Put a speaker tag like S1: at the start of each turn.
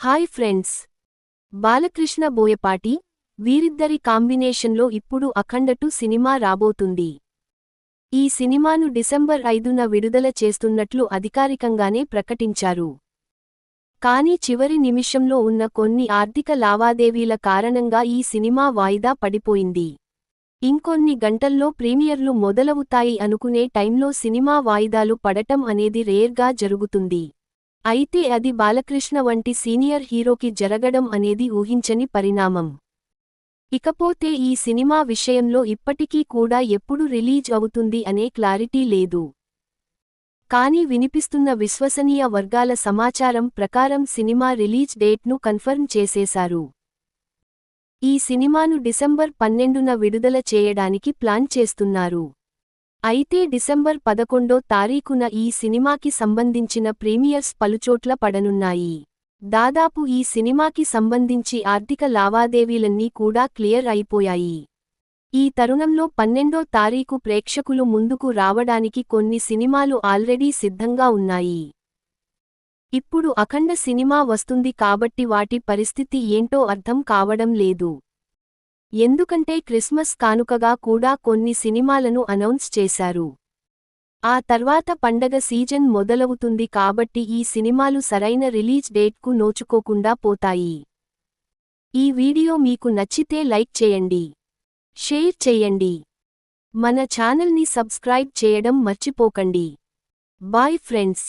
S1: Hi friends, Balakrishna Boyapati వీరిద్దరి కాంబినేషన్లో ఇప్పుడు అఖండ 2 సినిమా రాబోతుంది. ఈ సినిమాను డిసెంబర్ 5న విడుదల చేస్తున్నట్లు అధికారికంగానే ప్రకటించారు. కానీ చివరి నిమిషంలో ఉన్న కొన్ని ఆర్థిక లావాదేవీల కారణంగా ఈ సినిమా వాయిదా పడిపోయింది. ఇంకొన్ని గంటల్లో ప్రీమియర్లు మొదలవుతాయి అనుకునే టైంలో సినిమా వాయిదాలు పడటం అనేది రేర్గా జరుగుతుంది. అయితే అది బాలకృష్ణ వంటి సీనియర్ హీరోకి జరగడం అనేది ఊహించని పరిణామం. ఇకపోతే ఈ సినిమా విషయంలో ఇప్పటికీ కూడా ఎప్పుడు రిలీజ్ అవుతుంది అనే క్లారిటీ లేదు. కానీ వినిపిస్తున్న విశ్వసనీయ వర్గాల సమాచారం ప్రకారం సినిమా రిలీజ్ డేట్ను కన్ఫర్మ్ చేసేశారు. ఈ సినిమాను డిసెంబర్ 12న విడుదల చేయడానికి ప్లాన్ చేస్తున్నారు. అయితే డిసెంబర్ 11వ తారీఖున ఈ సినిమాకి సంబంధించిన ప్రీమియర్స్ పలుచోట్ల పడనున్నాయి. దాదాపు ఈ సినిమాకి సంబంధించి ఆర్థిక లావాదేవీలన్నీ కూడా క్లియర్ అయిపోయాయి. ఈ తరుణంలో 12వ తారీఖు ప్రేక్షకులు ముందుకు రావడానికి కొన్ని సినిమాలు ఆల్రెడీ సిద్ధంగా ఉన్నాయి. ఇప్పుడు అఖండ సినిమా వస్తుంది కాబట్టి వాటి పరిస్థితి ఏంటో అర్థం కావడం లేదు. ఎందుకంటే క్రిస్మస్ కానుకగా కూడా కొన్ని సినిమాలను అనౌన్స్ చేశారు. ఆ తర్వాత పండగ సీజన్ మొదలవుతుంది కాబట్టి ఈ సినిమాలు సరైన రిలీజ్ డేట్కు నోచుకోకుండా పోతాయి. ఈ వీడియో మీకు నచ్చితే లైక్ చేయండి, షేర్ చేయండి, మన ఛానల్ని సబ్స్క్రైబ్ చేయడం మర్చిపోకండి. Bye friends.